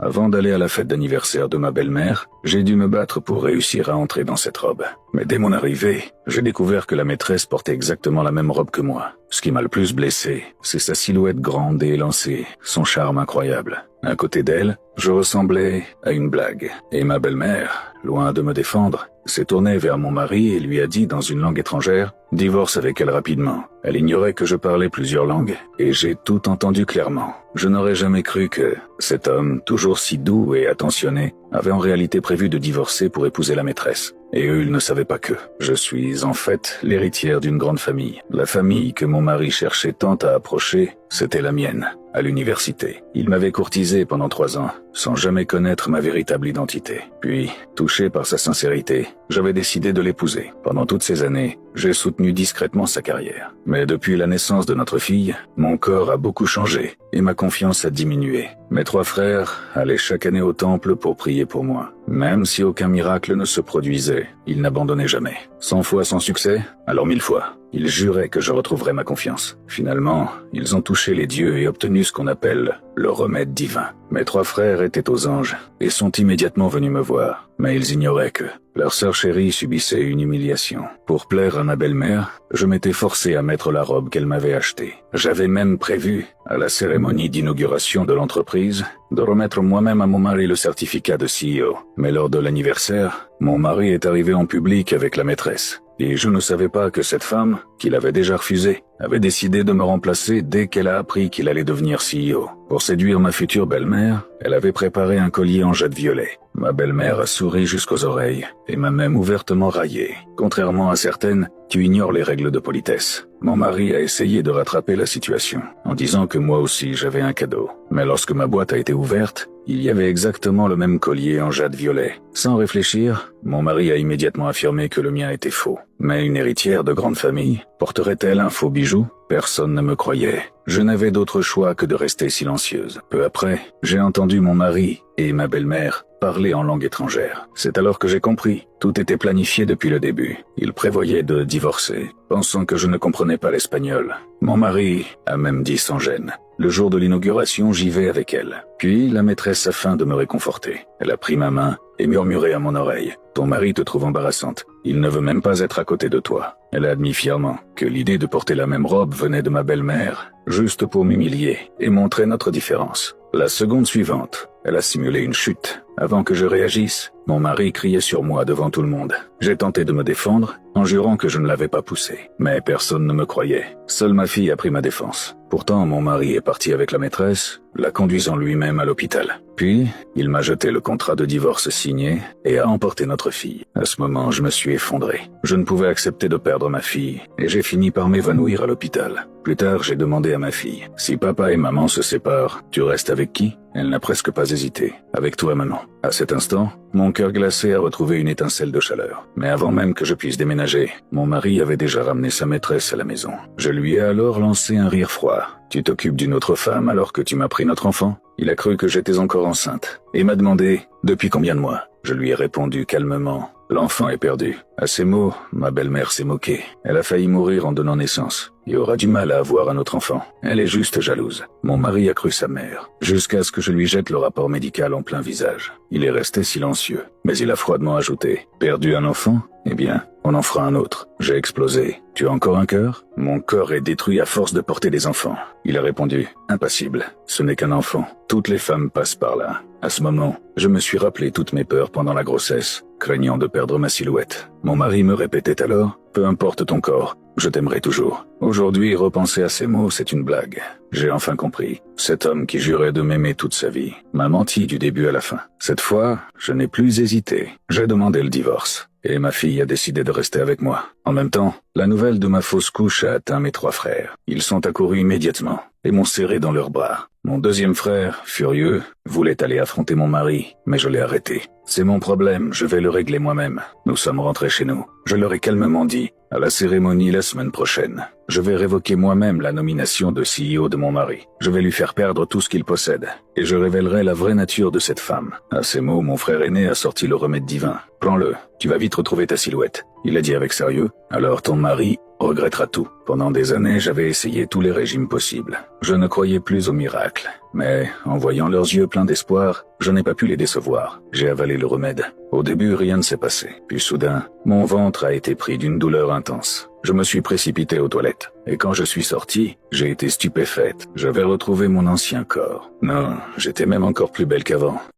Avant d'aller à la fête d'anniversaire de ma belle-mère, j'ai dû me battre pour réussir à entrer dans cette robe. Mais dès mon arrivée, j'ai découvert que la maîtresse portait exactement la même robe que moi. Ce qui m'a le plus blessé, c'est sa silhouette grande et élancée, son charme incroyable. À côté d'elle, je ressemblais à une blague. Et ma belle-mère, loin de me défendre, s'est tournée vers mon mari et lui a dit dans une langue étrangère « Divorce avec elle rapidement ». Elle ignorait que je parlais plusieurs langues et j'ai tout entendu clairement. Je n'aurais jamais cru que cet homme, toujours si doux et attentionné, avait en réalité prévu de divorcer pour épouser la maîtresse. Et eux, ils ne savaient pas que je suis en fait l'héritière d'une grande famille. La famille que mon mari cherchait tant à approcher, c'était la mienne. À l'université, il m'avait courtisé pendant 3 ans, sans jamais connaître ma véritable identité. Puis, touché par sa sincérité, j'avais décidé de l'épouser. Pendant toutes ces années, j'ai soutenu discrètement sa carrière. Mais depuis la naissance de notre fille, mon corps a beaucoup changé et ma confiance a diminué. Mes 3 frères allaient chaque année au temple pour prier pour moi. Même si aucun miracle ne se produisait, ils n'abandonnaient jamais. 100 fois sans succès, alors 1000 fois. Ils juraient que je retrouverais ma confiance. Finalement, ils ont touché les dieux et obtenu ce qu'on appelle le remède divin. Mes 3 frères étaient aux anges et sont immédiatement venus me voir. Mais ils ignoraient que leur sœur chérie subissait une humiliation. Pour plaire à ma belle-mère, je m'étais forcé à mettre la robe qu'elle m'avait achetée. J'avais même prévu, à la cérémonie d'inauguration de l'entreprise, de remettre moi-même à mon mari le certificat de CEO. Mais lors de l'anniversaire, mon mari est arrivé en public avec la maîtresse. Et je ne savais pas que cette femme, qu'il avait déjà refusée, avait décidé de me remplacer dès qu'elle a appris qu'il allait devenir CEO. Pour séduire ma future belle-mère, elle avait préparé un collier en jade violet. Ma belle-mère a souri jusqu'aux oreilles et m'a même ouvertement raillé. Contrairement à certaines qui ignorent les règles de politesse, mon mari a essayé de rattraper la situation en disant que moi aussi j'avais un cadeau. Mais lorsque ma boîte a été ouverte, il y avait exactement le même collier en jade violet. Sans réfléchir, mon mari a immédiatement affirmé que le mien était faux. Mais une héritière de grande famille porterait-elle un faux bijou ? Personne ne me croyait. Je n'avais d'autre choix que de rester silencieuse. Peu après, j'ai entendu mon mari et ma belle-mère parler en langue étrangère. C'est alors que j'ai compris. Tout était planifié depuis le début. Ils prévoyaient de divorcer, pensant que je ne comprenais pas l'espagnol. Mon mari a même dit sans gêne. Le jour de l'inauguration, j'y vais avec elle. Puis, la maîtresse, afin de me réconforter, elle a pris ma main et murmuré à mon oreille. « Ton mari te trouve embarrassante. Il ne veut même pas être à côté de toi. » Elle a admis fièrement que l'idée de porter la même robe venait de ma belle-mère, juste pour m'humilier et montrer notre différence. La seconde suivante, elle a simulé une chute. Avant que je réagisse, mon mari criait sur moi devant tout le monde. J'ai tenté de me défendre en jurant que je ne l'avais pas poussé. Mais personne ne me croyait. Seule ma fille a pris ma défense. Pourtant, mon mari est parti avec la maîtresse, la conduisant lui-même à l'hôpital. Puis, il m'a jeté le contrat de divorce signé et a emporté notre fille. À ce moment, je me suis effondré. Je ne pouvais accepter de perdre ma fille et j'ai fini par m'évanouir à l'hôpital. Plus tard, j'ai demandé à ma fille, « Si papa et maman se séparent, tu restes avec qui ?» Elle n'a presque pas hésité. « Avec toi, maman. » À cet instant, mon cœur glacé a retrouvé une étincelle de chaleur. Mais avant même que je puisse déménager, mon mari avait déjà ramené sa maîtresse à la maison. Je lui ai alors lancé un rire froid. « Tu t'occupes d'une autre femme alors que tu m'as pris notre enfant ?» Il a cru que j'étais encore enceinte et m'a demandé « Depuis combien de mois ?» Je lui ai répondu calmement « L'enfant est perdu. » À ces mots, ma belle-mère s'est moquée. Elle a failli mourir en donnant naissance et aura du mal à avoir un autre enfant. Elle est juste jalouse. Mon mari a cru sa mère, jusqu'à ce que je lui jette le rapport médical en plein visage. Il est resté silencieux, mais il a froidement ajouté « Perdu un enfant ? Eh bien, on en fera un autre. » J'ai explosé. « Tu as encore un cœur ? Mon corps est détruit à force de porter des enfants. » Il a répondu « Impassible. Ce n'est qu'un enfant. Toutes les femmes passent par là. » À ce moment, je me suis rappelé toutes mes peurs pendant la grossesse, craignant de perdre ma silhouette. Mon mari me répétait alors « Peu importe ton corps, je t'aimerai toujours. » Aujourd'hui, repenser à ces mots, c'est une blague. J'ai enfin compris. Cet homme qui jurait de m'aimer toute sa vie m'a menti du début à la fin. Cette fois, je n'ai plus hésité. J'ai demandé le divorce. Et ma fille a décidé de rester avec moi. En même temps, la nouvelle de ma fausse couche a atteint mes 3 frères. Ils sont accourus immédiatement et m'ont serré dans leurs bras. Mon deuxième frère, furieux, voulait aller affronter mon mari, mais je l'ai arrêté. C'est mon problème, je vais le régler moi-même. Nous sommes rentrés chez nous. Je leur ai calmement dit, à la cérémonie la semaine prochaine, je vais révoquer moi-même la nomination de CEO de mon mari. Je vais lui faire perdre tout ce qu'il possède, et je révélerai la vraie nature de cette femme. À ces mots, mon frère aîné a sorti le remède divin. Prends-le, tu vas vite retrouver ta silhouette. Il a dit avec sérieux, alors ton mari regrettera tout. Pendant des années, j'avais essayé tous les régimes possibles. Je ne croyais plus aux miracles. Mais, en voyant leurs yeux pleins d'espoir, je n'ai pas pu les décevoir. J'ai avalé le remède. Au début, rien ne s'est passé. Puis soudain, mon ventre a été pris d'une douleur intense. Je me suis précipité aux toilettes. Et quand je suis sorti, j'ai été stupéfaite. J'avais retrouvé mon ancien corps. Non, j'étais même encore plus belle qu'avant.